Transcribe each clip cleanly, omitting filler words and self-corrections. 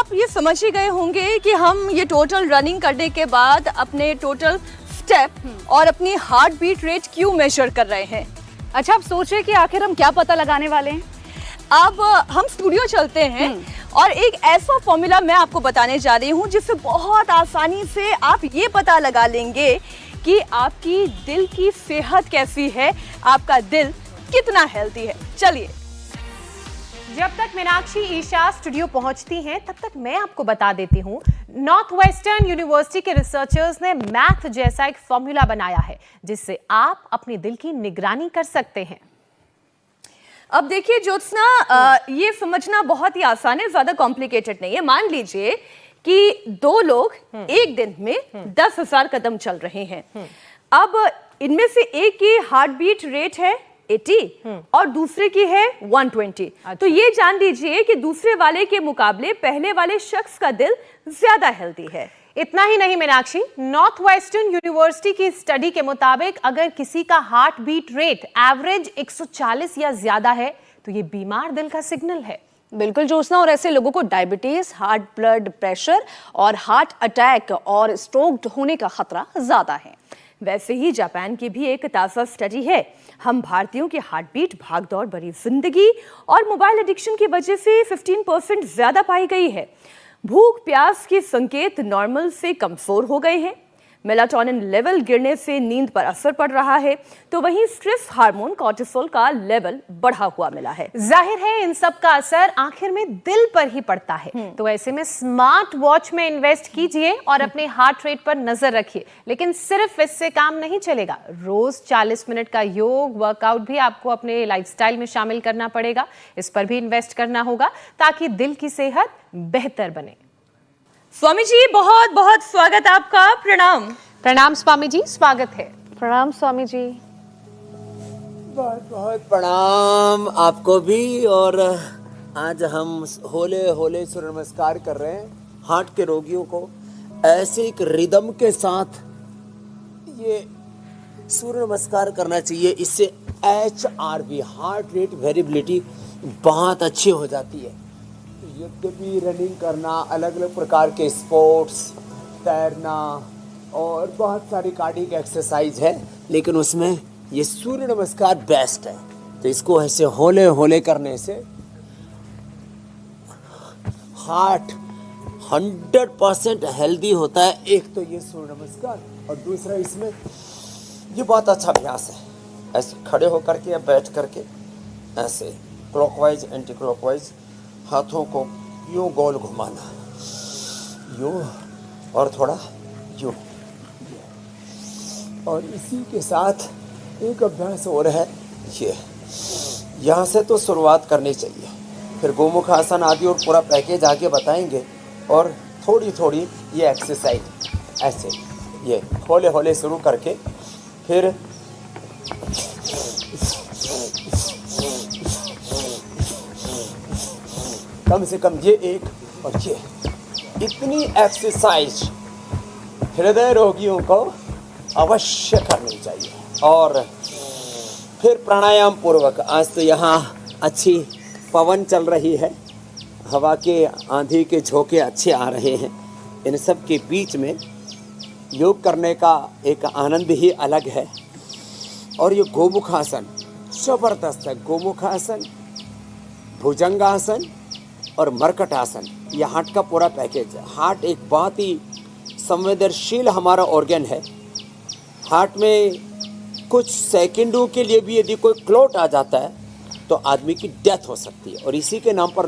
आप ये समझ ही गए होंगे कि हम ये टोटल रनिंग करने के बाद अपने टोटल स्टेप और अपनी हार्ट बीट रेट क्यों मेजर कर रहे हैं। अच्छा, आप सोच रहे हैं कि आखिर हम क्या पता लगाने वाले हैं? अब हम स्टूडियो चलते हैं और एक ऐसा फॉर्मूला मैं आपको बताने जा रही हूँ जिससे बहुत आसानी से आप ये पता लगा लेंगे कि आपकी दिल की सेहत कैसी है, आपका दिल कितना हेल्दी है। चलिए। जब तक मीनाक्षी ईशा स्टूडियो पहुंचती हैं, तब तक मैं आपको बता देती हूं, नॉर्थ वेस्टर्न यूनिवर्सिटी के रिसर्चर्स ने मैथ जैसा एक फॉर्मूला बनाया है जिससे आप अपने दिल की निगरानी कर सकते हैं। अब देखिए ज्योत्सना, ये समझना बहुत ही आसान है, ज्यादा कॉम्प्लिकेटेड नहीं है। मान लीजिए कि दो लोग एक दिन में 10,000 कदम चल रहे हैं। अब इनमें से एक की हार्ट बीट रेट है 80 और दूसरे की है 120। तो ये जान लीजिए कि दूसरे वाले के मुकाबले पहले वाले शख्स का दिल ज्यादा हेल्दी है। इतना ही नहीं मीनाक्षी, नॉर्थ वेस्टर्न यूनिवर्सिटी की स्टडी के मुताबिक अगर किसी का हार्ट बीट रेट एवरेज 140 या ज्यादा है तो ये बीमार दिल का सिग्नल है। बिल्कुल ज्योत्सना, और ऐसे लोगों को डायबिटीज, हार्ट ब्लड प्रेशर और हार्ट अटैक और स्ट्रोक होने का खतरा ज्यादा है। वैसे ही जापान की भी एक ताज़ा स्टडी है। हम भारतीयों की हार्ट बीट भागदौड़ भरी जिंदगी और मोबाइल एडिक्शन की वजह से 15% ज्यादा पाई गई है। भूख प्यास के संकेत नॉर्मल से कमजोर हो गए हैं। मेलाटोनिन लेवल गिरने से नींद पर असर पड़ रहा है, तो वहीं स्ट्रेस हार्मोन कॉर्टिसोल का लेवल बढ़ा हुआ मिला है। जाहिर है इन सब का असर आखिर में दिल पर ही पड़ता है। तो ऐसे में स्मार्ट वॉच में इन्वेस्ट कीजिए और अपने हार्ट रेट पर नजर रखिए। लेकिन सिर्फ इससे काम नहीं चलेगा, रोज 40 मिनट का योग वर्कआउट भी आपको अपने लाइफस्टाइल में शामिल करना पड़ेगा। इस पर भी इन्वेस्ट करना होगा ताकि दिल की सेहत बेहतर बने। स्वामी जी, बहुत बहुत स्वागत आपका। प्रणाम। प्रणाम स्वामी जी, स्वागत है। प्रणाम स्वामी जी। बहुत बहुत प्रणाम आपको भी। और आज हम होले होले सूर्य नमस्कार कर रहे हैं हार्ट के रोगियों को। ऐसे एक रिदम के साथ ये सूर्य नमस्कार करना चाहिए। इससे HRV हार्ट रेट वेरिएबिलिटी बहुत अच्छी हो जाती है। यद्यपि रनिंग करना, अलग अलग प्रकार के स्पोर्ट्स, तैरना और बहुत सारी कार्डियक एक्सरसाइज है, लेकिन उसमें ये सूर्य नमस्कार बेस्ट है। तो इसको ऐसे होले होले करने से हार्ट 100% हेल्दी होता है। एक तो ये सूर्य नमस्कार, और दूसरा इसमें ये बहुत अच्छा अभ्यास है। ऐसे खड़े होकर के या बैठ करके ऐसे क्लॉकवाइज एंटी क्लॉकवाइज हाथों को यूं गोल घुमाना, यूं और थोड़ा यूं। और इसी के साथ एक अभ्यास और है, ये यहाँ से तो शुरुआत करनी चाहिए। फिर गोमुख आसन आदि और पूरा पैकेज आगे बताएंगे। और थोड़ी थोड़ी ये एक्सरसाइज ऐसे ये होले होले शुरू करके फिर कम से कम ये एक और ये इतनी एक्सरसाइज हृदय रोगियों को अवश्य करनी चाहिए। और फिर प्राणायाम पूर्वक, आज तो यहाँ अच्छी पवन चल रही है, हवा के आंधी के झोंके अच्छे आ रहे हैं। इन सब के बीच में योग करने का एक आनंद ही अलग है। और ये गोमुखासन जबरदस्त है। गोमुखासन, भुजंगासन और मरकट आसन, ये हार्ट का पूरा पैकेज है। हार्ट एक बहुत ही संवेदनशील हमारा ऑर्गन है। हार्ट में कुछ सेकंडों के लिए भी यदि कोई क्लॉट आ जाता है तो आदमी की डेथ हो सकती है। और इसी के नाम पर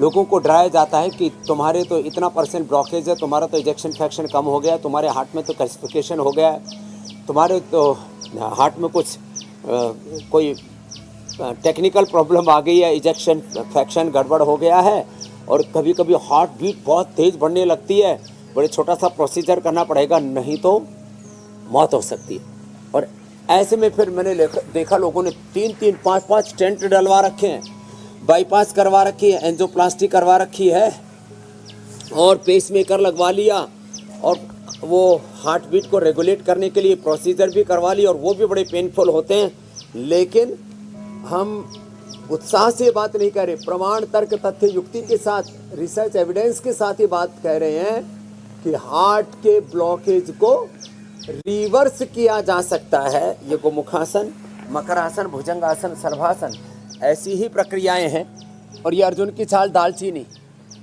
लोगों को डराया जाता है कि तुम्हारे तो इतना % ब्लॉकेज है, तुम्हारा तो इजेक्शन फ्रैक्शन कम हो गया, तुम्हारे हार्ट में तो कैल्सिफिकेशन हो गया है, तुम्हारे तो हार्ट में कुछ कोई टेक्निकल प्रॉब्लम आ गई है, इजेक्शन फ्रैक्शन गड़बड़ हो गया है। और कभी कभी हार्ट बीट बहुत तेज़ बढ़ने लगती है, बड़े छोटा सा प्रोसीजर करना पड़ेगा, नहीं तो मौत हो सकती है। और ऐसे में फिर मैंने देखा लोगों ने 3-3, 5-5 स्टेंट डलवा रखे हैं, बाईपास करवा रखी है, एंजियोप्लास्टी करवा रखी है और पेसमेकर लगवा लिया, और वो हार्ट बीट को रेगुलेट करने के लिए प्रोसीजर भी करवा ली, और वो भी बड़े पेनफुल होते हैं। लेकिन हम उत्साह से बात नहीं कर रहे, प्रमाण तर्क तथ्य युक्ति के साथ, रिसर्च एविडेंस के साथ ये बात कह रहे हैं कि हार्ट के ब्लॉकेज को रिवर्स किया जा सकता है। ये गोमुखासन, मकरासन, भुजंगासन, सर्वासन, ऐसी ही प्रक्रियाएं हैं। और ये अर्जुन की छाल, दालचीनी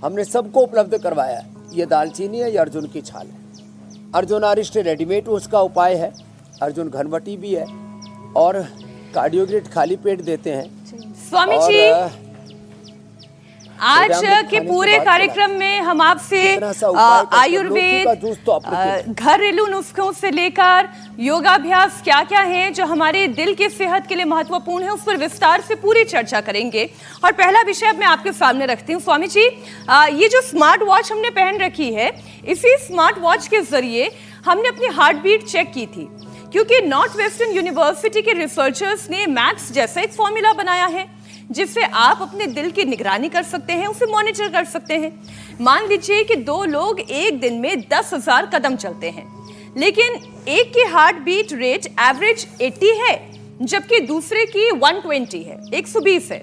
हमने सबको उपलब्ध करवाया है। ये दालचीनी है, ये अर्जुन की छाल है। अर्जुन अरिष्ट रेडीमेड उसका उपाय है। अर्जुन घनवटी भी है और कार्डियोग्रेट खाली पेट देते हैं। स्वामी और, जी, आज खाने के की पूरे बात कार्यक्रम में हम आपसे इतना सा उपाय करके आयुर्वेद, लौकी का जूस तो आप घरेलू नुस्खों से लेकर योगाभ्यास क्या क्या है जो हमारे दिल की सेहत के लिए महत्वपूर्ण है, उस पर विस्तार से पूरी चर्चा करेंगे। और पहला विषय मैं आपके सामने रखती हूँ। स्वामी जी, ये जो स्मार्ट वॉच हमने पहन रखी है, इसी स्मार्ट वॉच के जरिए हमने अपनी हार्ट बीट चेक की थी, क्योंकि नॉर्थ वेस्टर्न यूनिवर्सिटी के रिसर्चर्स ने मैक्स जैसा एक फॉर्मूला बनाया है जिससे आप अपने दिल की निगरानी कर सकते हैं, उसे मॉनिटर कर सकते हैं। मान लीजिए कि दो लोग एक दिन में 10,000 कदम चलते हैं, लेकिन एक की हार्ट बीट रेट एवरेज 80 है जबकि दूसरे की 120 है, 120 है।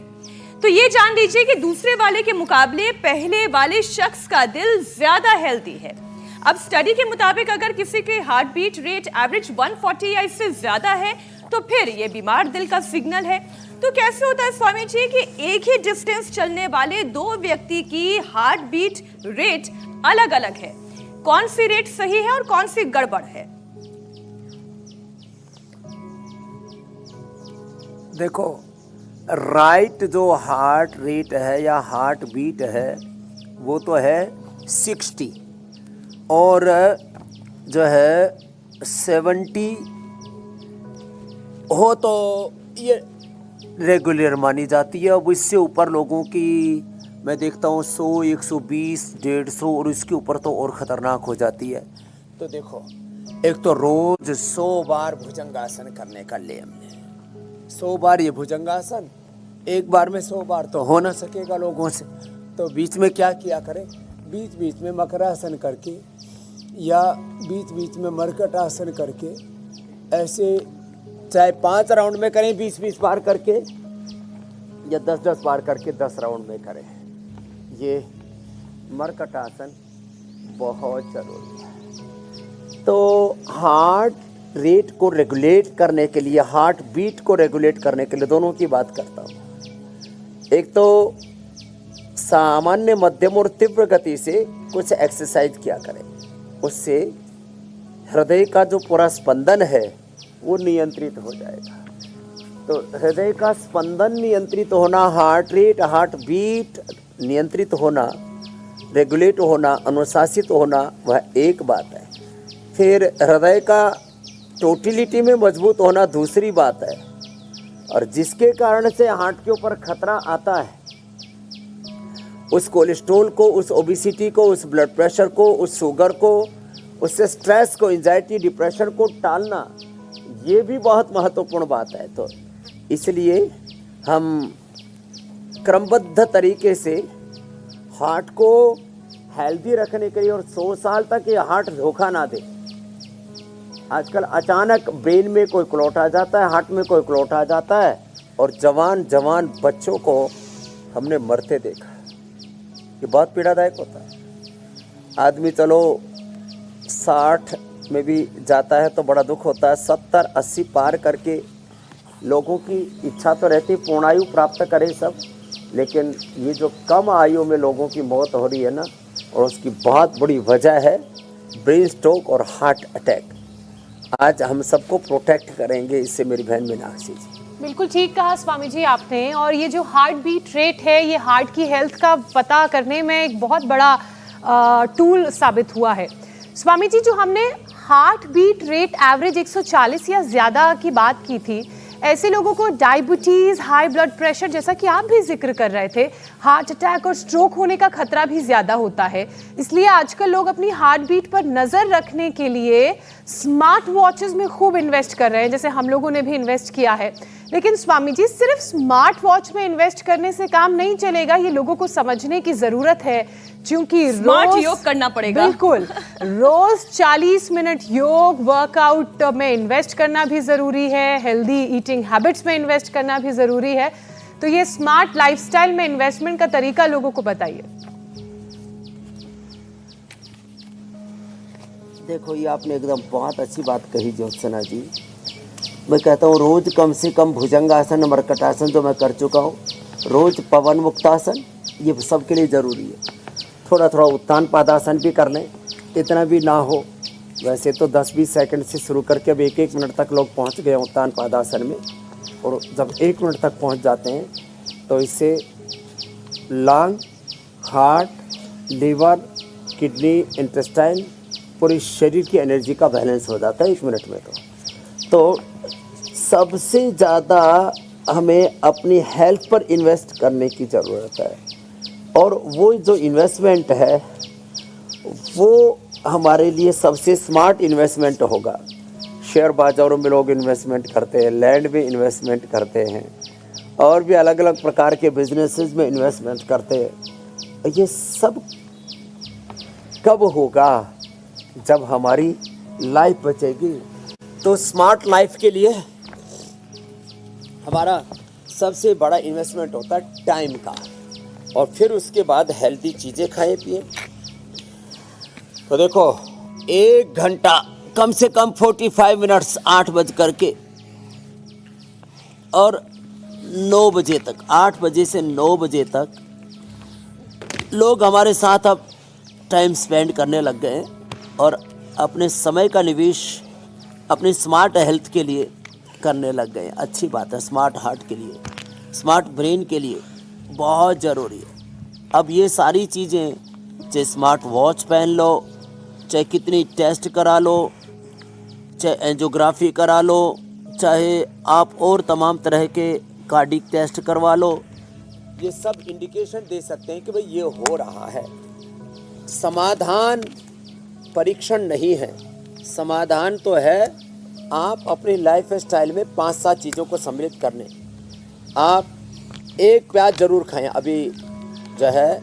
तो ये जान लीजिए कि दूसरे वाले के मुकाबले पहले वाले शख्स का दिल ज्यादा हेल्दी है। अब स्टडी के मुताबिक अगर किसी के हार्ट बीट रेट एवरेज 140 या इससे ज्यादा है तो फिर ये बीमार दिल का सिग्नल है। तो कैसे होता है स्वामी जी कि एक ही डिस्टेंस चलने वाले दो व्यक्ति की हार्ट बीट रेट अलग अलग है? कौन सी रेट सही है और कौन सी गड़बड़ है? देखो, राइट जो हार्ट रेट है या हार्ट बीट है वो तो है 60 और जो है 70 हो तो ये रेगुलर मानी जाती है। अब इससे ऊपर लोगों की मैं देखता हूँ 100, 120, 150 और इसके ऊपर तो और ख़तरनाक हो जाती है। तो देखो, एक तो रोज़ 100 बार भुजंगासन करने का ले हमने, 100 बार ये भुजंगासन, एक बार में 100 बार तो हो ना सकेगा लोगों से। तो बीच में क्या किया करें, बीच बीच में मकरासन करके या बीच बीच में मरकट आसन करके, ऐसे चाहे 5 राउंड में करें 20-20 बार करके या 10-10 बार करके 10 राउंड में करें। ये मरकट आसन बहुत जरूरी है। तो हार्ट रेट को रेगुलेट करने के लिए, हार्ट बीट को रेगुलेट करने के लिए दोनों की बात करता हूँ। एक तो सामान्य, मध्यम और तीव्र गति से कुछ एक्सरसाइज किया करें, उससे हृदय का जो पूरा स्पंदन है वो नियंत्रित हो जाएगा। तो हृदय का स्पंदन नियंत्रित होना, हार्ट रेट, हार्ट बीट नियंत्रित होना, रेगुलेट होना, अनुशासित होना, वह एक बात है। फिर हृदय का टोटलिटी में मजबूत होना दूसरी बात है। और जिसके कारण से हार्ट के ऊपर खतरा आता है, उस कोलेस्ट्रॉल को, उस ओबेसिटी को, उस ब्लड प्रेशर को, उस शुगर को, उससे स्ट्रेस को, एंजाइटी, डिप्रेशन को टालना, ये भी बहुत महत्वपूर्ण बात है। तो इसलिए हम क्रमबद्ध तरीके से हार्ट को हेल्दी रखने के लिए, और 100 साल तक ये हार्ट धोखा ना दे। आजकल अचानक ब्रेन में कोई क्लॉट आ जाता है, हार्ट में कोई क्लॉट आ जाता है, और जवान बच्चों को हमने मरते देखा। ये बहुत पीड़ादायक होता है। आदमी चलो 60 में भी जाता है तो बड़ा दुख होता है, 70-80 पार करके लोगों की इच्छा तो रहती है पूर्णायु प्राप्त करें सब, लेकिन ये जो कम आयु में लोगों की मौत हो रही है ना, और उसकी बहुत बड़ी वजह है ब्रेन स्ट्रोक और हार्ट अटैक। आज हम सबको प्रोटेक्ट करेंगे इससे, मेरी बहन मीनाक्षी जी। बिल्कुल ठीक कहा स्वामी जी आपने। और ये जो हार्ट बीट रेट है, ये हार्ट की हेल्थ का पता करने में एक बहुत बड़ा टूल साबित हुआ है। स्वामी जी, जो हमने हार्ट बीट रेट एवरेज 140 या ज़्यादा की बात की थी, ऐसे लोगों को डायबिटीज़, हाई ब्लड प्रेशर, जैसा कि आप भी जिक्र कर रहे थे, हार्ट अटैक और स्ट्रोक होने का खतरा भी ज़्यादा होता है। इसलिए आजकल लोग अपनी हार्ट बीट पर नज़र रखने के लिए स्मार्ट वॉचेस में खूब इन्वेस्ट कर रहे हैं, जैसे हम लोगों ने भी इन्वेस्ट किया है। लेकिन स्वामी जी, सिर्फ स्मार्ट वॉच में इन्वेस्ट करने से काम नहीं चलेगा, ये लोगों को समझने की ज़रूरत है, क्योंकि स्मार्ट योग करना पड़ेगा। बिल्कुल, रोज 40 मिनट योग वर्कआउट में इन्वेस्ट करना भी जरूरी है, हेल्दी ईटिंग हैबिट्स में इन्वेस्ट करना भी जरूरी है। तो ये स्मार्ट लाइफस्टाइल में इन्वेस्टमेंट का तरीका लोगों को बताइए। देखो, ये आपने एकदम बहुत अच्छी बात कही ज्योत्सना जी। मैं कहता हूँ रोज कम से कम भुजंगासन, मरकटासन जो मैं कर चुका हूँ, रोज पवन मुक्तासन, ये सबके लिए ज़रूरी है। थोड़ा थोड़ा उत्तान पादासन भी कर लें, इतना भी ना हो। वैसे तो 10-20 सेकंड से शुरू करके अब 1-1 मिनट तक लोग पहुँच गए उत्तान पादासन में, और जब 1 मिनट तक पहुँच जाते हैं तो इससे lung, heart, liver, kidney, intestine, पूरी शरीर की एनर्जी का बैलेंस हो जाता है 1 मिनट में। तो सबसे ज़्यादा हमें अपनी हेल्थ पर इन्वेस्ट करने की ज़रूरत है, और वो जो इन्वेस्टमेंट है वो हमारे लिए सबसे स्मार्ट इन्वेस्टमेंट होगा। शेयर बाज़ारों में लोग इन्वेस्टमेंट करते हैं, लैंड में इन्वेस्टमेंट करते हैं, और भी अलग अलग प्रकार के बिजनेसेस में इन्वेस्टमेंट करते हैं। ये सब कब होगा? जब हमारी लाइफ बचेगी। तो स्मार्ट लाइफ के लिए हमारा सबसे बड़ा इन्वेस्टमेंट होता है टाइम का, और फिर उसके बाद हेल्दी चीज़ें खाएं पिएं। तो देखो, 1 घंटा कम से कम 45 मिनट्स 8 बज करके और 9 बजे तक, 8 बजे से 9 बजे तक लोग हमारे साथ अब टाइम स्पेंड करने लग गए हैं, और अपने समय का निवेश अपनी स्मार्ट हेल्थ के लिए करने लग गए हैं। अच्छी बात है, स्मार्ट हार्ट के लिए, स्मार्ट ब्रेन के लिए बहुत ज़रूरी है। अब ये सारी चीज़ें, चाहे स्मार्ट वॉच पहन लो, चाहे कितनी टेस्ट करा लो, चाहे एंजियोग्राफी करा लो, चाहे आप और तमाम तरह के कार्डिक टेस्ट करवा लो, ये सब इंडिकेशन दे सकते हैं कि भाई ये हो रहा है। समाधान परीक्षण नहीं है, समाधान तो है आप अपनी लाइफ स्टाइल में 5-7 चीज़ों को सम्मिलित करने। आप 1 प्याज ज़रूर खाएं। अभी जो है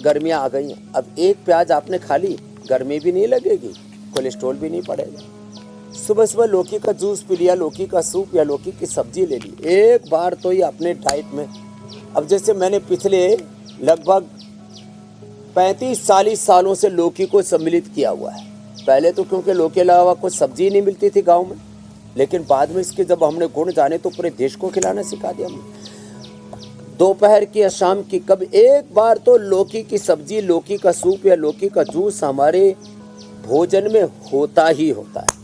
गर्मियाँ आ गई हैं, अब 1 प्याज आपने खा ली, गर्मी भी नहीं लगेगी, कोलेस्ट्रॉल भी नहीं पड़ेगा। सुबह सुबह लौकी का जूस पी लिया, लौकी का सूप या लौकी की सब्जी ले ली, एक बार तो ये अपने डाइट में। अब जैसे मैंने पिछले लगभग 35-40 सालों से लौकी को सम्मिलित किया हुआ है। पहले तो क्योंकि लौकी के अलावा कुछ सब्जी नहीं मिलती थी गांव में, लेकिन बाद में इसके जब हमने गुण जाने तो पूरे देश को खिलाना सिखा दिया हमने। दोपहर की या शाम की कब एक बार तो लौकी की सब्जी, लौकी का सूप या लौकी का जूस हमारे भोजन में होता ही होता है।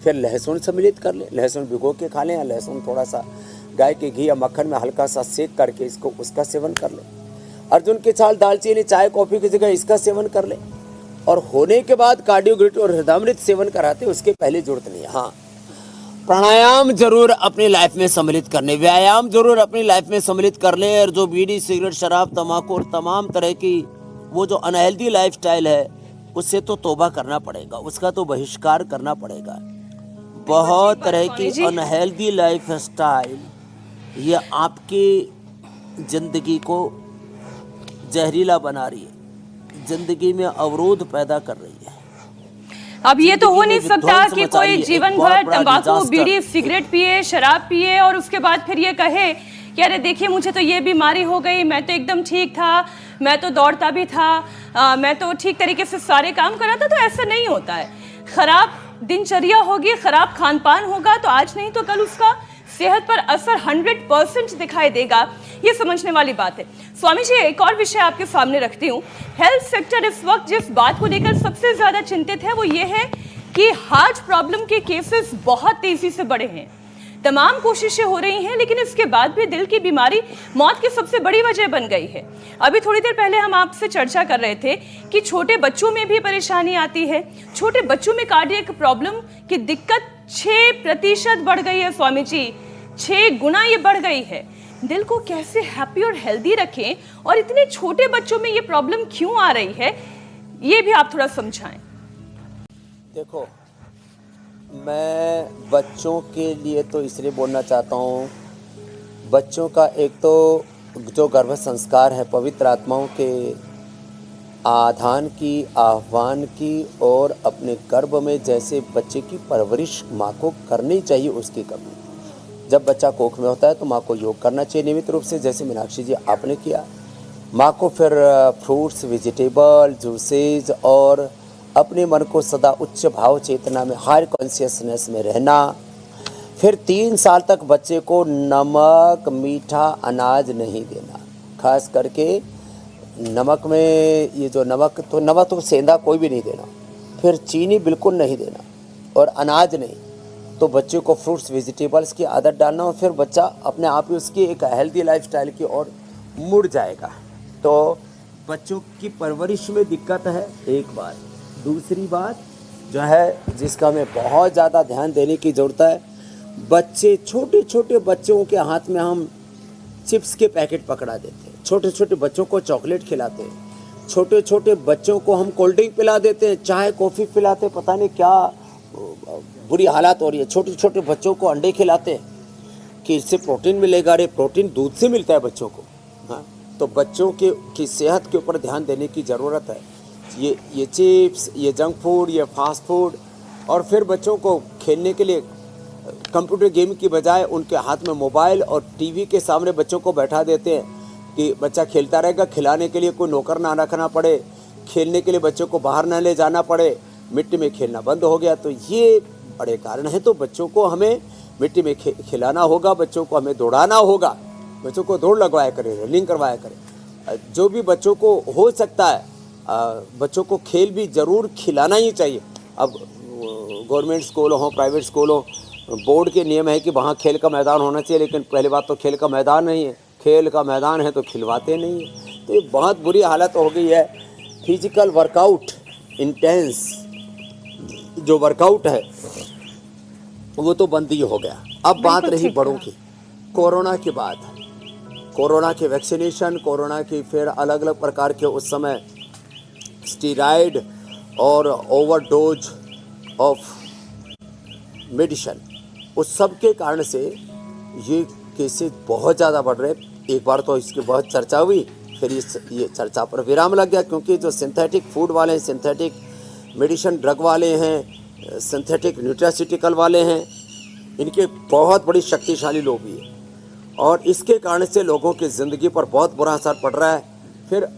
फिर लहसुन सम्मिलित कर लें, लहसुन भिगो के खा लें, या लहसुन थोड़ा सा गाय के घी या मक्खन में हल्का सा सेक करके इसको उसका सेवन कर लें। अर्जुन की छाल, दालचीनी, चाय कॉफ़ी की जगह इसका सेवन कर लें। और होने के बाद कार्डियोग्रिट और हृदयामृत सेवन कराते, उसके पहले जरूरत नहीं है। हाँ, प्राणायाम जरूर अपनी लाइफ में सम्मिलित करने, व्यायाम जरूर अपनी लाइफ में सम्मिलित कर ले। और जो बीड़ी, सिगरेट, शराब, तम्बाकू और तमाम तरह की वो जो अनहेल्दी लाइफस्टाइल है, उससे तो तौबा करना पड़ेगा, उसका तो बहिष्कार करना पड़ेगा। बहुत तरह की अनहेल्दी लाइफस्टाइल ये आपकी जिंदगी को जहरीला बना रही है, जिंदगी में अवरोध पैदा कर रही है। अब ये तो हो नहीं सकता कि कोई जीवन भर तंबाकू, बीड़ी, सिगरेट पिए, शराब पिए और उसके बाद फिर ये कहे कि अरे देखिए मुझे तो ये बीमारी हो गई, मैं तो एकदम ठीक था, मैं तो दौड़ता भी था, मैं तो ठीक तरीके से सारे काम कर रहा था। तो ऐसा नहीं होता है। खराब दिनचर्या होगी, खराब खान पान होगा तो आज नहीं तो कल उसका सेहत पर असर 100% दिखाई देगा। ये समझने वाली बात है। स्वामी जी, एक और विषय आपके सामने रखती हूँ। हेल्थ सेक्टर इस वक्त जिस बात को लेकर सबसे ज्यादा चिंतित है वो ये है कि हार्ट प्रॉब्लम के केसेस बहुत तेजी से बढ़े हैं। तमाम कोशिशें हो रही हैं, लेकिन इसके बाद भी दिल की बीमारी मौत की सबसे बड़ी वजह बन गई है। अभी थोड़ी देर पहले हम आपसे चर्चा कर रहे थे कि छोटे बच्चों में भी परेशानी आती है। छोटे बच्चों में कार्डियक प्रॉब्लम की दिक्कत 6% बढ़ गई है। स्वामी जी, 6 गुना ये बढ़ गई है। दिल को कैसे हैप्पी और हेल्दी रखें, और इतने छोटे बच्चों में ये प्रॉब्लम क्यों आ रही है, ये भी आप थोड़ा समझाएं। देखो, मैं बच्चों के लिए तो इसलिए बोलना चाहता हूँ, बच्चों का एक तो जो गर्भ संस्कार है पवित्र आत्माओं के आधान की, आह्वान की, और अपने गर्भ में जैसे बच्चे की परवरिश माँ को करनी चाहिए उसकी कमी। जब बच्चा कोख में होता है तो माँ को योग करना चाहिए नियमित रूप से, जैसे मीनाक्षी जी आपने किया। माँ को फिर फ्रूट्स, वेजिटेबल, जूसेस और अपने मन को सदा उच्च भाव चेतना में, हायर कॉन्शियसनेस में रहना। फिर 3 साल तक बच्चे को नमक, मीठा अनाज नहीं देना, खास करके नमक में ये जो नमक तो सेंधा कोई भी नहीं देना। फिर चीनी बिल्कुल नहीं देना और अनाज नहीं। तो बच्चे को फ्रूट्स, वेजिटेबल्स की आदत डालना और फिर बच्चा अपने आप ही उसकी एक हेल्दी लाइफस्टाइल की ओर मुड़ जाएगा। तो बच्चों की परवरिश में दिक्कत है एक बात। दूसरी बात जो है जिसका हमें बहुत ज़्यादा ध्यान देने की ज़रूरत है, बच्चे, छोटे छोटे बच्चों के हाथ में हम चिप्स के पैकेट पकड़ा देते हैं, छोटे छोटे बच्चों को चॉकलेट खिलाते हैं, छोटे छोटे बच्चों को हम कोल्ड ड्रिंक पिला देते हैं, चाय कॉफ़ी पिलाते हैं, पता नहीं क्या बुरी हालत हो रही है। छोटे छोटे बच्चों को अंडे खिलाते हैं कि इससे प्रोटीन मिलेगा। अरे प्रोटीन दूध से मिलता है बच्चों को। हाँ, तो बच्चों की सेहत के ऊपर ध्यान देने की ज़रूरत है। ये चिप्स, ये जंक फूड, ये फास्ट फूड, और फिर बच्चों को खेलने के लिए कंप्यूटर गेम की बजाय उनके हाथ में मोबाइल और टीवी के सामने बच्चों को बैठा देते हैं कि बच्चा खेलता रहेगा, खिलाने के लिए कोई नौकर ना रखना पड़े, खेलने के लिए बच्चों को बाहर ना ले जाना पड़े, मिट्टी में खेलना बंद हो गया। तो ये बड़े कारण हैं। तो बच्चों को हमें मिट्टी में खिलाना होगा, बच्चों को हमें दौड़ाना होगा, बच्चों को दौड़ लगवाया करें, रनिंग करवाया करें। जो भी बच्चों को हो सकता है, बच्चों को खेल भी ज़रूर खिलाना ही चाहिए। अब गवर्नमेंट स्कूल हो, प्राइवेट स्कूल हो, बोर्ड के नियम है कि वहाँ खेल का मैदान होना चाहिए, लेकिन पहली बात तो खेल का मैदान नहीं है। खेल का मैदान है तो खिलवाते नहीं है। तो ये बहुत बुरी हालत हो गई है। फिजिकल वर्कआउट, इंटेंस जो वर्कआउट है वो तो बंद ही हो गया। अब बात रही बड़ों की। कोरोना के बाद, कोरोना के वैक्सीनेशन, कोरोना की फिर अलग अलग प्रकार के उस समय स्टीराइड और ओवरडोज ऑफ मेडिसिन, उस सब के कारण से ये केसेस बहुत ज़्यादा बढ़ रहे। एक बार तो इसकी बहुत चर्चा हुई, फिर ये चर्चा पर विराम लग गया, क्योंकि जो सिंथेटिक फूड वाले हैं, सिंथेटिक मेडिसिन ड्रग वाले हैं, सिंथेटिक न्यूट्रास्यूटिकल वाले हैं, इनके बहुत बड़ी शक्तिशाली लॉबी है और इसके कारण से लोगों की ज़िंदगी पर बहुत बुरा असर पड़ रहा है। फिर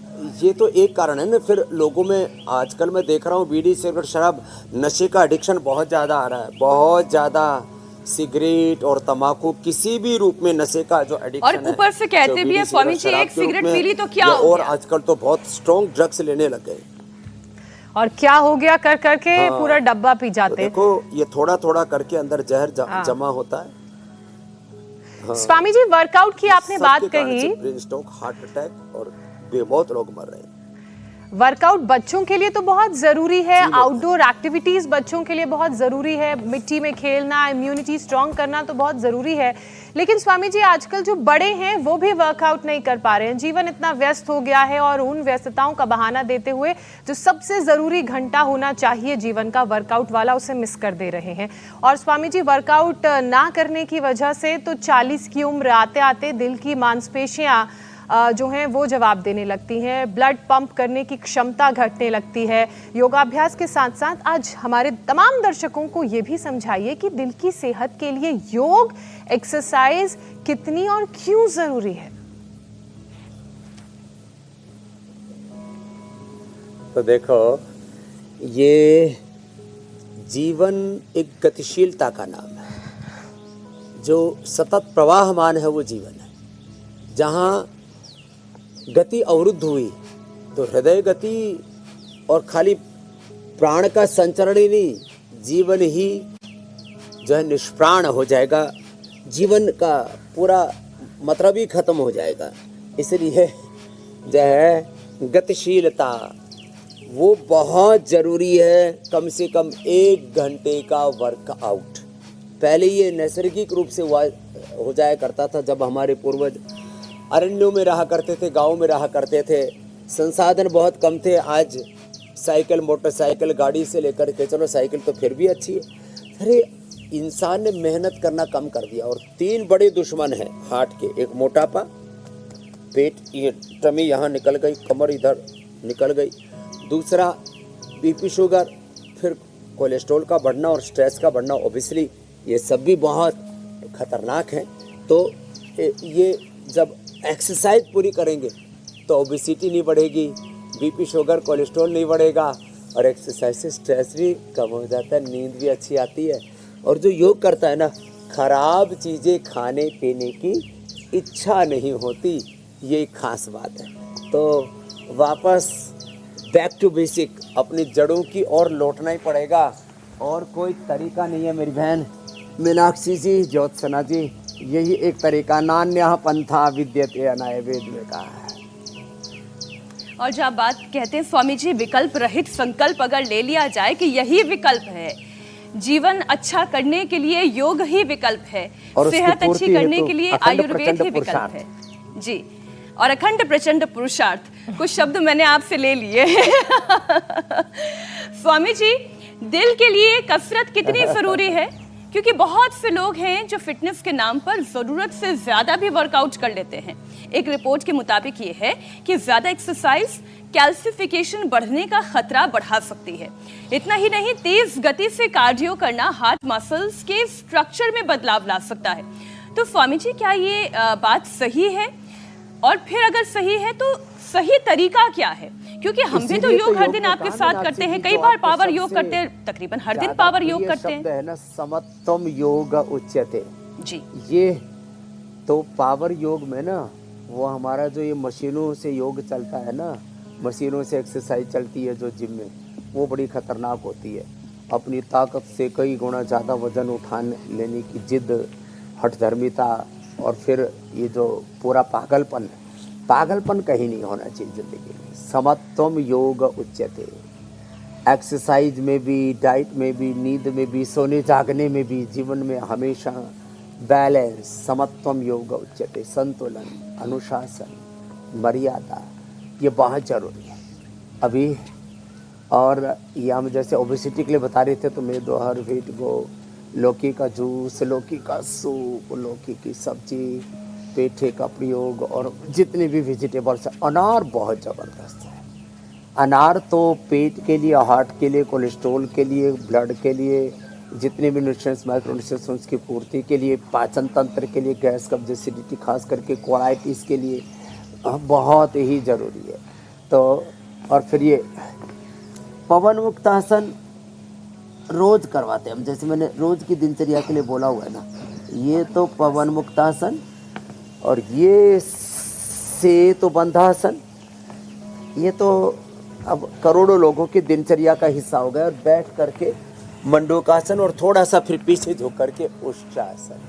ये तो एक कारण है ना, फिर लोगों में आजकल मैं देख रहा हूँ बीड़ी, सिगरेट, शराब, नशे का एडिक्शन बहुत ज़्यादा आ रहा है, बहुत ज़्यादा। सिगरेट और तंबाकू, किसी भी रूप में नशे का जो एडिक्शन और ऊपर से कहते भी है स्वामी जी, एक सिगरेट पी ली तो क्या हो और गया? आजकल तो बहुत स्ट्रॉन्ग ड्रग्स लेने लग गए और क्या हो गया कर करके पूरा डब्बा पी तो जाते। देखो ये थोड़ा थोड़ा करके अंदर जहर जमा होता है। स्वामी जी, वर्कआउट की आपने बात कही, ब्रेन स्ट्रोक, हार्ट अटैक और बेमौत लोग मर रहे हैं। वर्कआउट बच्चों के लिए तो बहुत जरूरी है, आउटडोर एक्टिविटीज बच्चों के लिए बहुत जरूरी है, मिट्टी में खेलना, इम्यूनिटी स्ट्रांग करना तो बहुत जरूरी है। लेकिन स्वामी जी, आजकल जो बड़े हैं वो भी वर्कआउट नहीं कर पा रहे हैं। जीवन इतना व्यस्त हो गया है और उन व्यस्तताओं का बहाना देते हुए जो सबसे जरूरी घंटा होना चाहिए जीवन का, वर्कआउट वाला, उसे मिस कर दे रहे हैं। और स्वामी जी, वर्कआउट ना करने की वजह से तो 40 की उम्र आते आते दिल की मांसपेशियां जो हैं वो जवाब देने लगती हैं, ब्लड पंप करने की क्षमता घटने लगती है। योगाभ्यास के साथ साथ आज हमारे तमाम दर्शकों को ये भी समझाइए कि दिल की सेहत के लिए योग, एक्सरसाइज कितनी और क्यों जरूरी है। तो देखो, ये जीवन एक गतिशीलता का नाम है, जो सतत प्रवाहमान है वो जीवन है। जहाँ गति अवरुद्ध हुई तो हृदय गति और खाली प्राण का संचरण ही नहीं, जीवन ही जो है निष्प्राण हो जाएगा, जीवन का पूरा मतलब ही खत्म हो जाएगा। इसलिए जो है गतिशीलता वो बहुत ज़रूरी है। कम से कम 1 घंटे का वर्कआउट। पहले ये नैसर्गिक रूप से हो जाया करता था, जब हमारे पूर्वज अरण्यों में रहा करते थे, गाँव में रहा करते थे, संसाधन बहुत कम थे। आज साइकिल, मोटरसाइकिल, गाड़ी से लेकर के, चलो साइकिल तो फिर भी अच्छी है। अरे इंसान ने मेहनत करना कम कर दिया और 3 बड़े दुश्मन हैं हार्ट के। एक मोटापा, पेट, ये टमी यहाँ निकल गई, कमर इधर निकल गई। दूसरा बीपी, शुगर, फिर कोलेस्ट्रॉल का बढ़ना और स्ट्रेस का बढ़ना। ओबियसली ये सब भी बहुत खतरनाक हैं। तो ये जब एक्सरसाइज पूरी करेंगे तो ओबेसिटी नहीं बढ़ेगी, बीपी शुगर कोलेस्ट्रॉल नहीं बढ़ेगा, और एक्सरसाइज से स्ट्रेस भी कम हो जाता है, नींद भी अच्छी आती है। और जो योग करता है ना, खराब चीज़ें खाने पीने की इच्छा नहीं होती, ये खास बात है। तो वापस बैक टू बेसिक, अपनी जड़ों की ओर लौटना ही पड़ेगा, और कोई तरीका नहीं है मेरी बहन मीनाक्षी जी, ज्योत्सना जी। यही एक तरीका, नान्यः पंथा विद्यते अनाय, वेद में कहा है। और जब बात कहते हैं स्वामी जी विकल्प रहित संकल्प अगर ले लिया जाए कि यही विकल्प है, जीवन अच्छा करने के लिए योग ही विकल्प है, और उसकी सेहत अच्छी पूर्ति करने हेतु के लिए अखंड आयुर्वेद प्रचंड ही विकल्प पुरुषार्थ। है जी। और अखंड प्रचंड पुरुषार्थ, कुछ शब्द मैंने आपसे ले लिए हैं। स्वामी जी, दिल के लिए कसरत कितनी जरूरी है? क्योंकि बहुत से लोग हैं जो फिटनेस के नाम पर जरूरत से ज्यादा भी वर्कआउट कर लेते हैं। एक रिपोर्ट के मुताबिक ये है कि ज्यादा एक्सरसाइज कैल्सिफिकेशन बढ़ने का खतरा बढ़ा सकती है। इतना ही नहीं, तेज गति से कार्डियो करना हार्ट मसल्स के स्ट्रक्चर में बदलाव ला सकता है। तो स्वामी जी, क्या ये बात सही है? और फिर अगर सही है तो सही तरीका क्या है? क्योंकि हम भी तो इसीलिए योग हर दिन में आपके कहा साथ ना, करते हैं, जी, कई जो बार आपको पावर योग सबसे करते हैं, तकरीबन हर दिन ज़्यादा पावर योग प्रिय करते शब्द हैं है ना, समत्वम योग उच्यते। जी। ये तो पावर योग में ना, वो हमारा जो ये मशीनों से योग चलता है ना, मशीनों से एक्सरसाइज चलती है जो जिम में, वो बड़ी खतरनाक होती है। अपनी ताकत से कई गुना ज़्यादा वजन उठा लेने की जिद, हठधर्मिता, और फिर ये जो पूरा पागलपन कहीं नहीं होना चाहिए जिंदगी में। समत्वम योग उच्यते। एक्सरसाइज में भी, डाइट में भी, नींद में भी, सोने जागने में भी, जीवन में हमेशा बैलेंस, समत्वम योग उच्यते। संतुलन, अनुशासन, मर्यादा, ये बहुत ज़रूरी है अभी। और ये हम जैसे ओबेसिटी के लिए बता रहे थे, तो मैं दोहर व्हीट गो, लौकी का जूस, लौकी का सूप, लौकी की सब्जी, पेठे का प्रयोग, और जितने भी वेजिटेबल्स हैं। अनार बहुत ज़बरदस्त है। अनार तो पेट के लिए, हार्ट के लिए, कोलेस्ट्रॉल के लिए, ब्लड के लिए, जितने भी न्यूट्रिएंट्स, माइक्रोन्यूट्रिएंट्स उसकी पूर्ति के लिए, पाचन तंत्र के लिए, गैस कब्ज, एसिडिटी, खास करके कोलाइटिस के लिए बहुत ही ज़रूरी है। तो और फिर ये पवन मुक्तासन रोज़ करवाते हैं हम, जैसे मैंने रोज़ की दिनचर्या के लिए बोला हुआ है ना, ये तो पवन मुक्तासन, और ये सेतु बंधासन, ये तो अब करोड़ों लोगों की दिनचर्या का हिस्सा हो गया। और बैठ करके मंडूकासन, और थोड़ा सा फिर पीछे झुक करके उष्ट्रासन,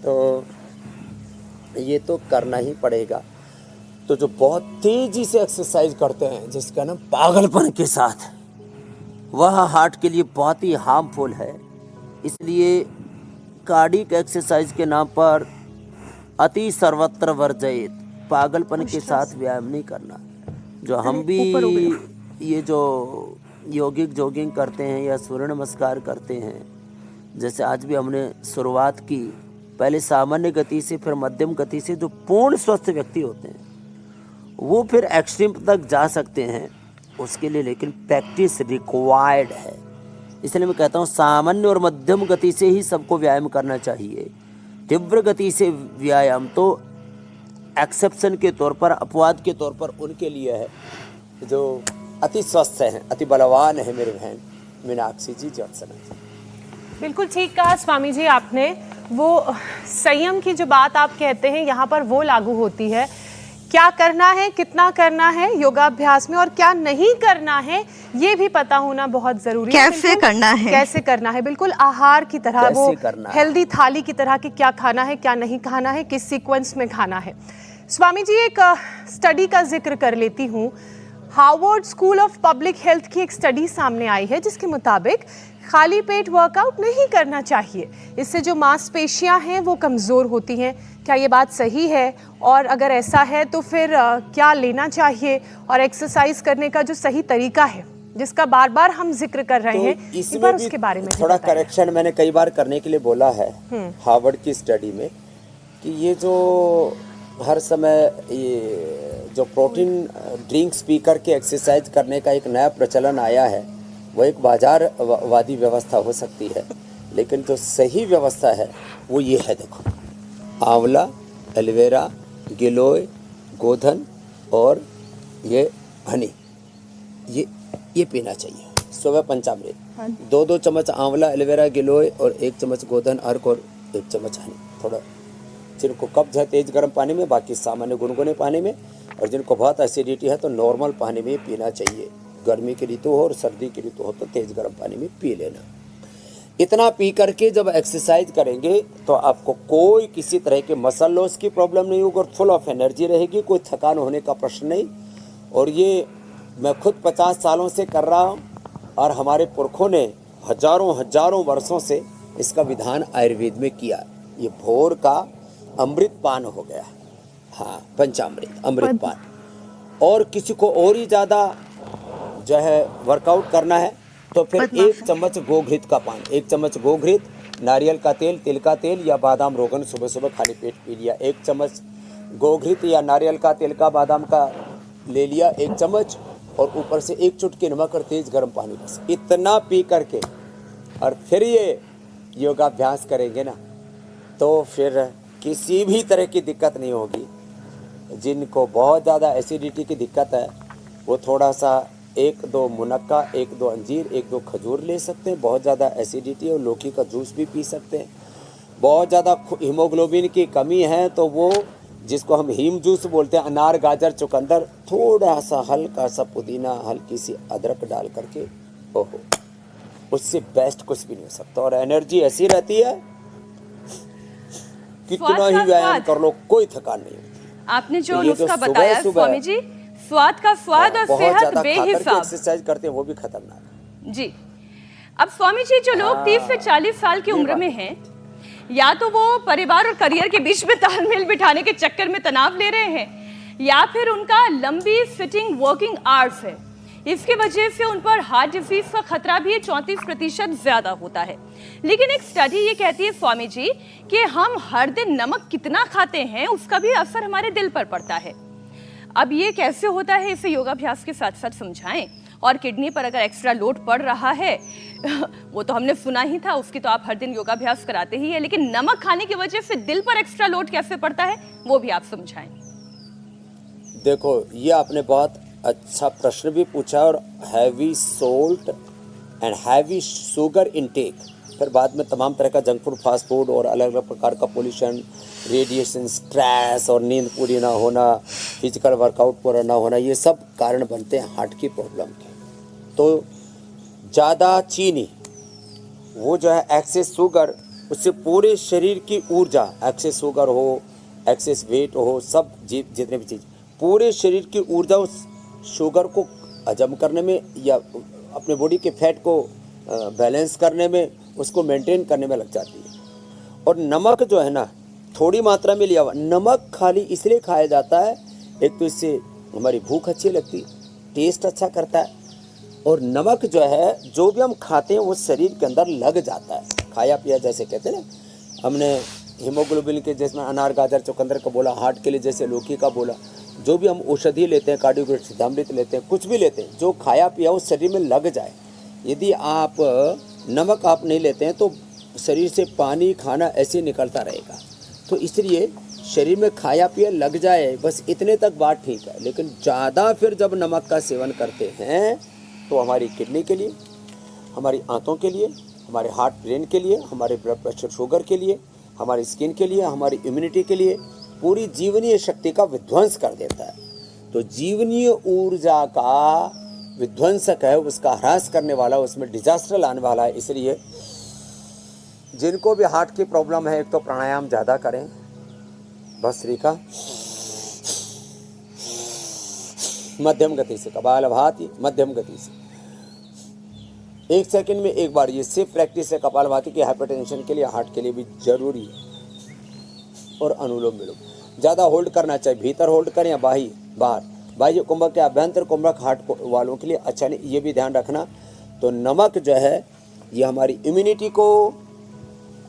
तो ये तो करना ही पड़ेगा। तो जो बहुत तेजी से एक्सरसाइज करते हैं, जिसका नाम पागलपन के साथ, वह हार्ट के लिए बहुत ही हार्मफुल है। इसलिए कार्डियक एक्सरसाइज के नाम पर अति सर्वत्र वर्जित, पागलपन के साथ व्यायाम नहीं करना। जो हम भी ये जो योगिक जॉगिंग करते हैं या सूर्य नमस्कार करते हैं, जैसे आज भी हमने शुरुआत की, पहले सामान्य गति से, फिर मध्यम गति से, जो पूर्ण स्वस्थ व्यक्ति होते हैं वो फिर एक्सट्रीम तक जा सकते हैं, उसके लिए लेकिन प्रैक्टिस रिक्वायर्ड है। इसलिए मैं कहता हूँ सामान्य और मध्यम गति से ही सबको व्यायाम करना चाहिए। तीव्र गति से व्यायाम तो एक्सेप्शन के तौर पर, अपवाद के तौर पर उनके लिए है जो अति स्वस्थ हैं, अति बलवान है। मेरी बहन मीनाक्षी जी, ज्योत्सना जी, बिल्कुल ठीक कहा स्वामी जी आपने। वो संयम की जो बात आप कहते हैं, यहाँ पर वो लागू होती है। क्या करना है, कितना करना है योगाभ्यास में, और क्या नहीं करना है, ये भी पता होना बहुत जरूरी है। कैसे करना है, कैसे करना है, बिल्कुल आहार की तरह, वो हेल्दी थाली की तरह कि क्या खाना है, क्या नहीं खाना है, किस सीक्वेंस में खाना है। स्वामी जी, एक स्टडी का जिक्र कर लेती हूँ। Harvard school of public health की एक स्टडी सामने आई है, जिसके मुताबिक खाली पेट वर्कआउट नहीं करना चाहिए। इससे जो मांसपेशियां हैं वो कमज़ोर होती हैं। क्या ये बात सही है? और अगर ऐसा है तो फिर क्या लेना चाहिए? और एक्सरसाइज करने का जो सही तरीका है, जिसका बार बार हम जिक्र कर रहे हैं, इसमें बार भी उसके बारे में थोड़ा करेक्शन मैंने कई बार करने के लिए बोला है हार्वर्ड की स्टडी में, कि ये जो हर समय ये जो प्रोटीन ड्रिंक्स पी करके एक्सरसाइज करने का एक नया प्रचलन आया है, वो एक बाजारवादी व्यवस्था हो सकती है। लेकिन जो सही व्यवस्था है वो ये है, देखो, आंवला, एलोवेरा, गिलोय, गोधन और ये हनी, ये पीना चाहिए सुबह पंचामृत। 2-2 चम्मच आंवला, एलोवेरा, गिलोय और 1 चम्मच गोधन अर्क और 1 चम्मच हनी। थोड़ा जिनको कब्ज है तेज गर्म पानी में, बाकी सामान्य गुनगुने पानी में, और जिनको बहुत एसिडिटी है तो नॉर्मल पानी में पीना चाहिए। गर्मी की ऋतु हो और सर्दी की ऋतु हो तो तेज गर्म पानी में पी लेना। इतना पी करके जब एक्सरसाइज करेंगे तो आपको कोई किसी तरह के मसल लॉस की प्रॉब्लम नहीं होगी और फुल ऑफ एनर्जी रहेगी, कोई थकान होने का प्रश्न नहीं। और ये मैं खुद 50 सालों से कर रहा हूँ और हमारे पुरखों ने हजारों वर्षों से इसका विधान आयुर्वेद में किया। ये भोर का अमृत पान हो गया, हाँ, पंचामृत अमृत पान। और किसी को और ही ज़्यादा जो है वर्कआउट करना है तो फिर 1 चम्मच गोघृत का पान, 1 चम्मच गोघृत, नारियल का तेल, तिल का तेल या बादाम रोगन सुबह सुबह खाली पेट पी लिया। 1 चम्मच गोघृत या नारियल का, तिल का, बादाम का ले लिया 1 चम्मच, और ऊपर से 1 चुटकी नमक और तेज गर्म पानी, बस इतना पी करके और फिर ये योगाभ्यास करेंगे ना तो फिर किसी भी तरह की दिक्कत नहीं होगी। जिनको बहुत ज़्यादा एसिडिटी की दिक्कत है वो थोड़ा सा 1-2 मुनक्का, 1-2 अंजीर, 1-2 खजूर ले सकते हैं। बहुत ज़्यादा एसिडिटी और लौकी का जूस भी पी सकते हैं। बहुत ज़्यादा हीमोग्लोबिन की कमी है तो वो जिसको हम हीम जूस बोलते हैं, अनार, गाजर, चुकंदर, थोड़ा सा हल्का सा पुदीना, हल्की सी अदरक डाल करके, ओहो, उससे बेस्ट कुछ भी नहीं हो सकता। और एनर्जी ऐसी रहती है कितना ही व्यायाम कर लो कोई थकान नहीं होती। आपने जो नुस्खा बताया स्वामी जी, स्वाद का स्वाद और सेहत बेहिसाब, एक्सरसाइज करते हैं वो भी खतरनाक जी। अब स्वामी जी, जो लोग 30 से 40 साल की उम्र में हैं, या तो वो परिवार और करियर के बीच में तालमेल बिठाने के चक्कर में तनाव ले रहे हैं, या फिर उनका लंबी सिटिंग वर्किंग आवर्स है, इसकी वजह से उन पर हार्ट डिजीज का खतरा भी 34% ज्यादा होता है। लेकिन एक स्टडी ये कहती है स्वामी जी कि हम हर दिन नमक कितना खाते हैं उसका भी असर हमारे दिल पर पड़ता है। अब ये कैसे होता है, इसे योगाभ्यास के साथ साथ समझाएं। और किडनी पर अगर एक्स्ट्रा लोड पड़ रहा है वो तो हमने सुना ही था, उसकी तो आप हर दिन योगाभ्यास कराते ही है, लेकिन नमक खाने की वजह से दिल पर एक्स्ट्रा लोड कैसे पड़ता है वो भी आप समझाएं। देखो, ये आपने बहुत अच्छा प्रश्न भी पूछा। और heavy salt and heavy sugar intake, फिर बाद में तमाम तरह का जंक फूड, फास्ट फूड और अलग अलग प्रकार का पोल्यूशन, रेडिएशन, स्ट्रेस और नींद पूरी ना होना, फिजिकल वर्कआउट पूरा ना होना, ये सब कारण बनते हैं हार्ट की प्रॉब्लम के। तो ज़्यादा चीनी, वो जो है एक्सेस शुगर, उससे पूरे शरीर की ऊर्जा, एक्सेस शुगर हो, एक्सेस वेट हो, सब जितने भी चीज़, पूरे शरीर की ऊर्जा उस शुगर को हजम करने में या अपने बॉडी के फैट को बैलेंस करने में, उसको मेंटेन करने में लग जाती है। और नमक जो है ना, थोड़ी मात्रा में लिया हुआ नमक खाली इसलिए खाया जाता है, एक तो इससे हमारी भूख अच्छी लगती है, टेस्ट अच्छा करता है, और नमक जो है जो भी हम खाते हैं वो शरीर के अंदर लग जाता है। खाया पिया जैसे कहते हैं ना, हमने हीमोग्लोबिन के जिसमें अनार, गाजर, चुकंदर का बोला, हार्ट के लिए जैसे लौकी का बोला, जो भी हम औषधि लेते हैं, कार्डियोग्रेट लेते हैं, कुछ भी लेते हैं, जो खाया पिया उस शरीर में लग जाए। यदि आप नमक आप नहीं लेते हैं तो शरीर से पानी, खाना ऐसे निकलता रहेगा। तो इसलिए शरीर में खाया पिया लग जाए, बस इतने तक बात ठीक है। लेकिन ज़्यादा फिर जब नमक का सेवन करते हैं तो हमारी किडनी के लिए, हमारी आंतों के लिए, हमारे हार्ट ब्रेन के लिए, हमारे ब्लड प्रेशर शुगर के लिए, हमारी स्किन के लिए, हमारी इम्यूनिटी के लिए, पूरी जीवनीय शक्ति का विध्वंस कर देता है। तो जीवनीय ऊर्जा का विध्वंसक है, उसका ह्रास करने वाला, उसमें डिजास्टर लाने वाला है। इसलिए जिनको भी हार्ट की प्रॉब्लम है, एक तो प्राणायाम ज़्यादा करें, भस्त्रिका, मध्यम गति से, कपालभाति मध्यम गति से 1 सेकंड में एक बार, ये सिर्फ प्रैक्टिस है कपालभाति की, हाइपरटेंशन के लिए, हार्ट के लिए भी जरूरी है। और अनुलोम विलोम ज़्यादा होल्ड करना चाहिए, भीतर होल्ड करें या बाहर। बाह्य कुंभक या अभ्यंतर कुंभक हार्ट वालों के लिए अच्छा नहीं, ये भी ध्यान रखना। तो नमक जो है ये हमारी इम्यूनिटी को,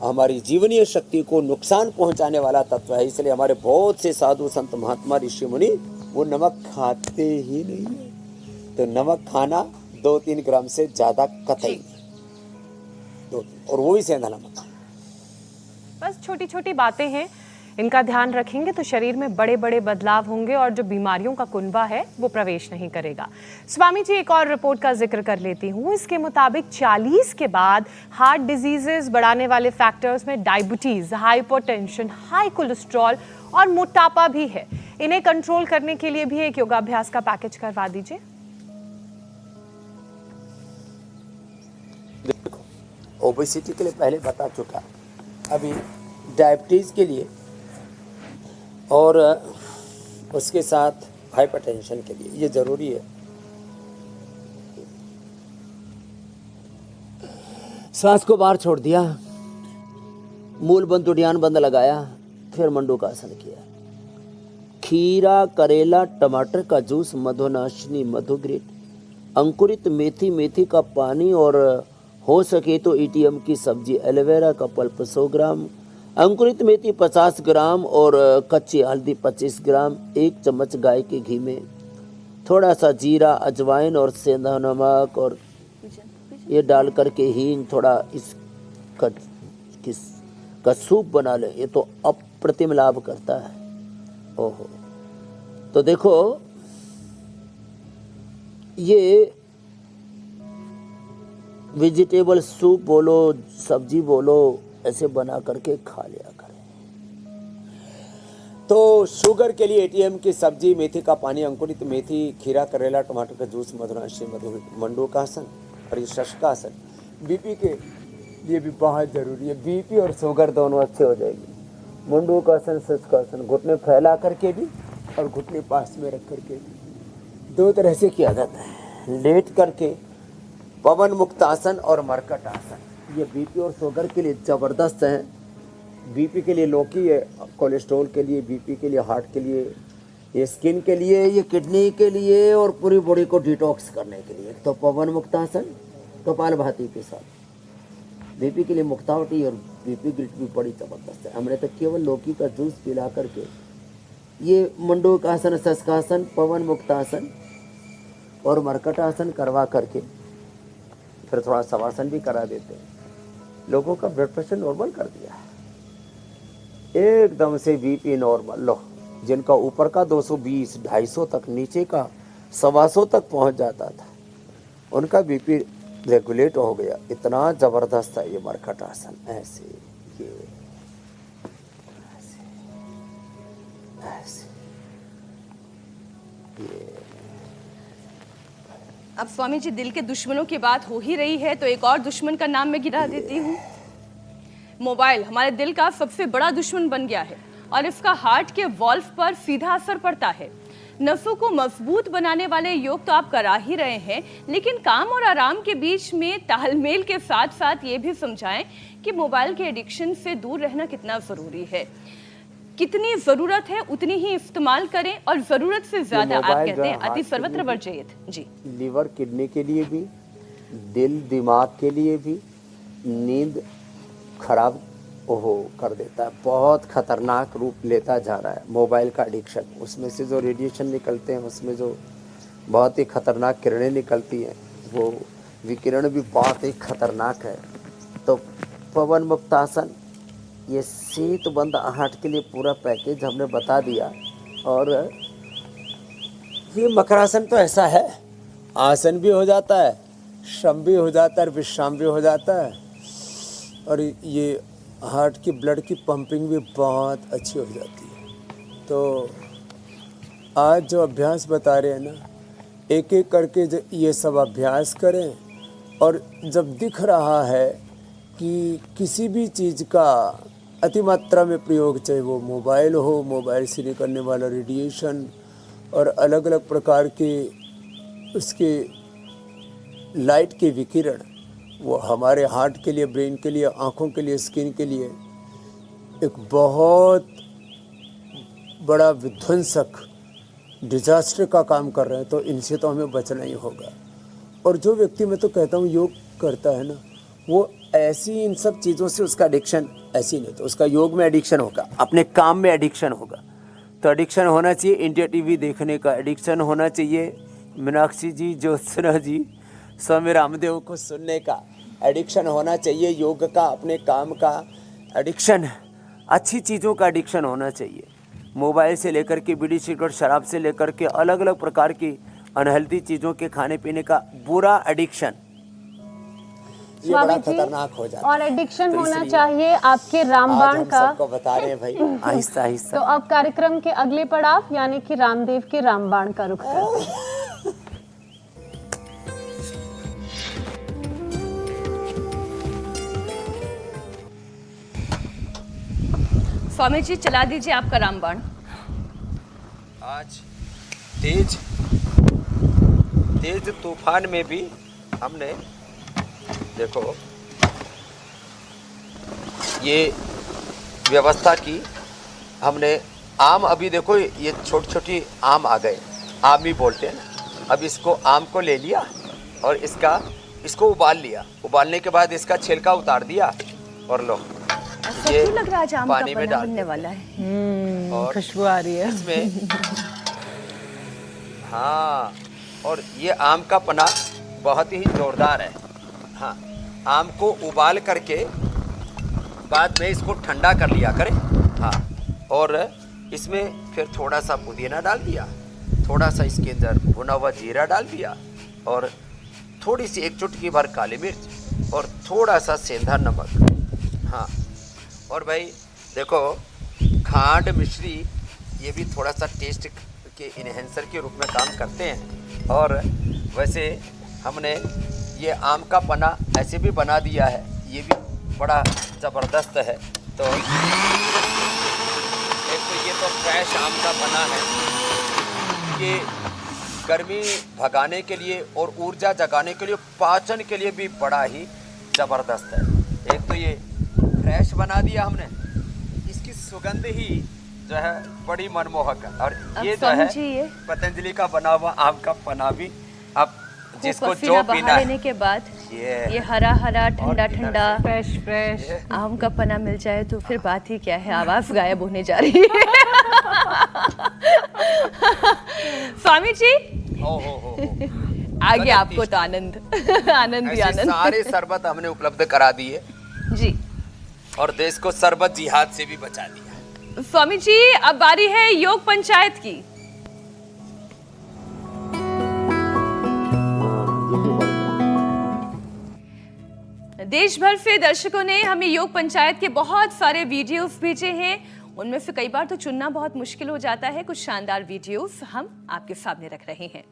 हमारी जीवनीय शक्ति को नुकसान पहुंचाने वाला तत्व है। इसलिए हमारे बहुत से साधु संत महात्मा ऋषि मुनि वो नमक खाते ही नहीं है। तो नमक खाना 2-3 ग्राम से ज़्यादा कतई नहीं। 2-3 और वो भी सेंधा नमक। बस छोटी छोटी बातें हैं, इनका ध्यान रखेंगे तो शरीर में बड़े बड़े बदलाव होंगे और जो बीमारियों का कुनबा है वो प्रवेश नहीं करेगा। स्वामी जी, एक और रिपोर्ट का जिक्र कर लेती हूँ। इसके मुताबिक 40 के बाद हार्ट डिजीजेस बढ़ाने वाले फैक्टर्स में डायबिटीज, हाइपरटेंशन, हाई कोलेस्ट्रॉल और मोटापा भी है। इन्हें कंट्रोल करने के लिए भी एक योगाभ्यास का पैकेज करवा दीजिए। देखो, ओबेसिटी के लिए पहले बता चुका, अभी डायबिटीज के लिए और उसके साथ हाइपरटेंशन के लिए ये ज़रूरी है। सांस को बाहर छोड़ दिया, मूल बंद उड़ियान बंद लगाया, फिर मंडूकासन किया। खीरा, करेला, टमाटर का जूस, मधुनाशिनी, मधुग्रीट, अंकुरित मेथी, मेथी का पानी और हो सके तो ईटीएम की सब्जी, एलोवेरा का पल्प 100 ग्राम, अंकुरित मेथी 50 ग्राम और कच्ची हल्दी 25 ग्राम, 1 चम्मच गाय के घी में थोड़ा सा जीरा, अजवाइन और सेंधा नमक और ये डाल करके हींग, थोड़ा इसका सूप बना ले। ये तो अप्रतिम लाभ करता है। ओहो, तो देखो ये वेजिटेबल सूप बोलो, सब्जी बोलो, ऐसे बना करके खा लिया करें। तो शुगर के लिए एटीएम की सब्जी, मेथी का पानी, अंकुरित मेथी, खीरा, करेला, टमाटर का जूस, मधुनाशिनी, मंडूकासन और ये शशकासन बीपी के लिए भी बहुत जरूरी है। बीपी और शुगर दोनों अच्छे हो जाएगी। मंडूकासन, शशकासन घुटने फैला करके भी और घुटने पास में रख करके भी 2 तरह से किया जाता है। लेट करके पवन मुक्तासन और मरकट आसन, ये बीपी और शुगर के लिए ज़बरदस्त है। बीपी के लिए लौकी है, कोलेस्ट्रॉल के लिए, बीपी के लिए, हार्ट के लिए, ये स्किन के लिए, ये किडनी के लिए और पूरी बॉडी को डिटॉक्स करने के लिए। तो पवन मुक्तासन कपालभाति के साथ बीपी के लिए मुक्तावटी और बीपी ग्रिट भी बड़ी ज़बरदस्त है। हमने तो केवल लौकी का जूस पिला करके ये मंडूकासन, शशकासन, पवन मुक्तासन और मरकटासन करवा करके फिर थोड़ा शवासन भी करा देते हैं। लोगों का ब्लड प्रेशर नॉर्मल कर दिया है, एकदम से बीपी नॉर्मल। लो, जिनका ऊपर का 220, 250 तक, नीचे का 125 तक पहुंच जाता था, उनका बीपी रेगुलेट हो गया। इतना ज़बरदस्त है ये मरकट आसन। ऐसे ये ऐसे ये। अब स्वामी जी, दिल के दुश्मनों की बात हो ही रही है तो एक और दुश्मन का नाम मैं गिरा देती हूँ। मोबाइल हमारे दिल का सबसे बड़ा दुश्मन बन गया है और इसका हार्ट के वॉल्व पर सीधा असर पड़ता है। नसों को मजबूत बनाने वाले योग तो आप करा ही रहे हैं, लेकिन काम और आराम के बीच में तालमेल के साथ साथ ये भी समझाएं कि मोबाइल के एडिक्शन से दूर रहना कितना जरूरी है। कितनी जरूरत है उतनी ही इस्तेमाल करें और जरूरत से ज्यादा आप कहते हैं अति सर्वत्र वर्जयेत। जी, लीवर, किडनी के लिए भी, दिल, दिमाग के लिए भी, नींद खराब कर देता है। बहुत खतरनाक रूप लेता जा रहा है मोबाइल का एडिक्शन। उसमें से जो रेडिएशन निकलते हैं, उसमें जो बहुत ही खतरनाक किरणें निकलती हैं, वो विकिरण भी बहुत ही खतरनाक है। तो पवन मुक्तासन, ये शीत बंद आहट के लिए पूरा पैकेज हमने बता दिया। और ये मकरासन तो ऐसा है, आसन भी हो जाता है, श्रम भी हो जाता है, विश्राम भी हो जाता है, और ये हार्ट की ब्लड की पंपिंग भी बहुत अच्छी हो जाती है। तो आज जो अभ्यास बता रहे हैं ना, एक एक करके ये सब अभ्यास करें। और जब दिख रहा है कि किसी भी चीज़ का अति मात्रा में प्रयोग, चाहे वो मोबाइल हो, मोबाइल से निकलने वाला रेडिएशन और अलग अलग प्रकार के उसके लाइट के विकिरण, वो हमारे हार्ट के लिए, ब्रेन के लिए, आँखों के लिए, स्किन के लिए एक बहुत बड़ा विध्वंसक डिजास्टर का काम कर रहे हैं। तो इनसे तो हमें बचना ही होगा। और जो व्यक्ति, मैं तो कहता हूँ, योग करता है ना, वो ऐसी इन सब चीज़ों से उसका एडिक्शन ऐसी नहीं, तो उसका योग में एडिक्शन होगा, अपने काम में एडिक्शन होगा। तो एडिक्शन होना चाहिए इंडिया टीवी देखने का, एडिक्शन होना चाहिए मीनाक्षी जी, ज्योत्सना जी, स्वामी रामदेव को सुनने का, एडिक्शन होना चाहिए योग का, अपने काम का एडिक्शन, अच्छी चीज़ों का एडिक्शन होना चाहिए। मोबाइल से लेकर के बीड़ी सिगरेट शराब से लेकर के अलग अलग प्रकार की अनहेल्दी चीज़ों के खाने पीने का बुरा एडिक्शन, ये बड़ा स्वामी जी, खतरनाक हो जाता है। और एडिक्शन तो होना इसलिए चाहिए आपके आज रामबाण हम का। सबको बता रहे हैं भाई, आहिस्ता तो आहिस्ता। अब कार्यक्रम के अगले पड़ाव यानी कि रामदेव के रामबाण का रुख करते हैं। स्वामी जी चला दीजिए आपका रामबाण। आज तेज तूफान में भी हमने देखो ये व्यवस्था की हमने। आम अभी देखो ये छोटी छोटी आम आ गए, आम ही बोलते हैं ना। अब इसको आम को ले लिया और इसको उबाल लिया। उबालने के बाद इसका छिलका उतार दिया और लो ऐसा ये क्यों लग रहा है आज आम का पानी में पन्ना डाल बनने देते वाला है? और खुशबू आ रही है इसमें हाँ, और ये आम का पन्ना बहुत ही जोरदार है। हाँ, आम को उबाल करके बाद में इसको ठंडा कर लिया करें। हाँ, और इसमें फिर थोड़ा सा पुदीना डाल दिया, थोड़ा सा इसके अंदर भुना हुआ जीरा डाल दिया और थोड़ी सी 1 चुटकी भर काली मिर्च और थोड़ा सा सेंधा नमक। हाँ, और भाई देखो खांड मिश्री ये भी थोड़ा सा टेस्ट के इन्हेंसर के रूप में काम करते हैं। और वैसे हमने ये आम का पन्ना ऐसे भी बना दिया है, ये भी बड़ा ज़बरदस्त है। तो एक तो ये तो फ्रेश आम का पन्ना है, ये गर्मी भगाने के लिए और ऊर्जा जगाने के लिए, पाचन के लिए भी बड़ा ही ज़बरदस्त है। एक तो ये फ्रेश बना दिया हमने, इसकी सुगंध ही जो है बड़ी मनमोहक है। और ये जो है समझिए पतंजलि का बना हुआ आम का पन्ना भी, अब जिसको पसीना जो बहा पीना है लेने के बाद ये ये हरा हरा ठंडा और किधर ठंडा फ्रेश आम का पन्ना मिल जाए तो फिर बात ही क्या है। आवाज गायब होने जा रही है। स्वामी जी हो। आगे आपको तो आनंद आनंद ही ऐसे आनंद। सारे शरबत हमने उपलब्ध करा दिए जी और देश को शरबत जिहाद से भी बचा दिया। स्वामी जी अब बारी है योग पंचायत की। देश भर से दर्शकों ने हमें योग पंचायत के बहुत सारे वीडियोस भेजे हैं। उनमें से कई बार तो चुनना बहुत मुश्किल हो जाता है। कुछ शानदार वीडियोस हम आपके सामने रख रहे हैं।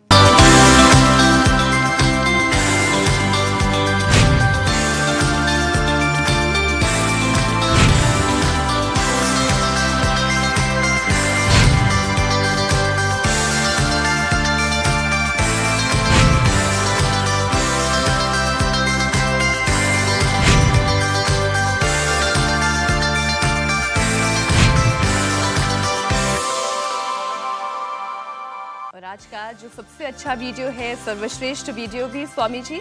और आज का जो सबसे अच्छा वीडियो है, सर्वश्रेष्ठ वीडियो भी स्वामी जी,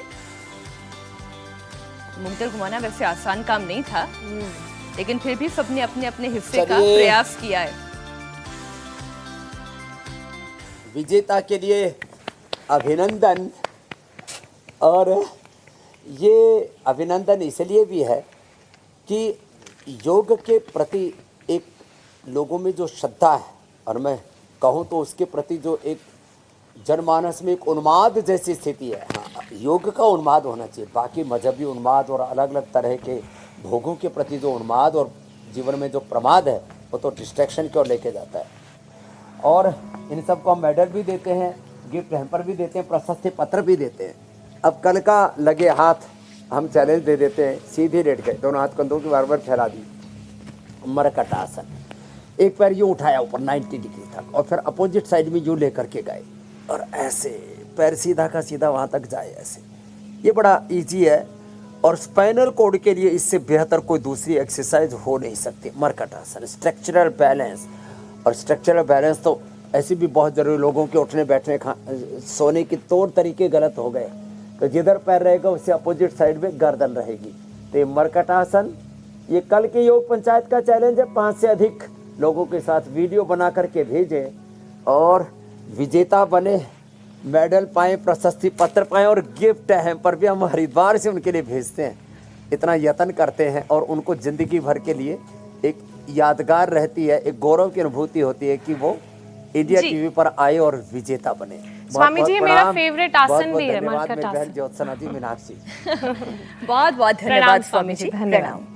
मुंगदर घुमाना वैसे आसान काम नहीं था, लेकिन फिर भी सबने अपने अपने हिस्से का चलिए। प्रयास किया है। विजेता के लिए अभिनंदन। और ये अभिनंदन इसलिए भी है कि योग के प्रति एक लोगों में जो श्रद्धा है, और मैं कहूँ तो उसके प्रति जो एक जनमानस में एक उन्माद जैसी स्थिति है। हाँ, योग का उन्माद होना चाहिए। बाकी मजहबी उन्माद और अलग अलग तरह के भोगों के प्रति जो उन्माद और जीवन में जो प्रमाद है, वो तो डिस्ट्रैक्शन की ओर लेके जाता है। और इन सब को हम मेडल भी देते हैं, गिफ्ट हैम्पर भी देते हैं, प्रशस्ति पत्र भी देते हैं। अब कल का लगे हाथ हम चैलेंज दे देते हैं, सीधे लेट गए, दोनों हाथ कंधों की बार फैला दी, मरकट आसन। एक पैर यूँ उठाया ऊपर 90 डिग्री तक और फिर अपोजिट साइड में यूँ लेकर के गए और ऐसे पैर सीधा का सीधा वहाँ तक जाए ऐसे। ये बड़ा इजी है और स्पाइनल कोड के लिए इससे बेहतर कोई दूसरी एक्सरसाइज हो नहीं सकती। मरकट आसन, स्ट्रक्चरल बैलेंस। और स्ट्रक्चरल बैलेंस तो ऐसे भी बहुत जरूरी। लोगों के उठने बैठने सोने के तौर तरीके गलत हो गए, तो जिधर पैर रहेगा उससे अपोजिट साइड में गर्दन रहेगी। तो ये मरकट आसन, ये कल के योग पंचायत का चैलेंज है। 5 से अधिक लोगों के साथ वीडियो बना करके भेजें और विजेता बने मेडल पाए, प्रशस्ति पत्र पाए और गिफ्ट हैम्पर भी हम हरिद्वार से उनके लिए भेजते हैं। इतना यत्न करते हैं और उनको जिंदगी भर के लिए एक यादगार रहती है, एक गौरव की अनुभूति होती है कि वो इंडिया जी। टीवी पर आए और विजेता बने। स्वामी जी, ये मेरा प्रणाम, फेवरेट आसन बहुत-बहुत भी है, धन्यवाद मरकट मेरी बहन आसन। ज्योत्सना जी, मीनाक्षी। बहुत बहुत प्रणाम धन्यवाद स्वामी स्वामी जी, जी, धन्यवाद। प्रणाम।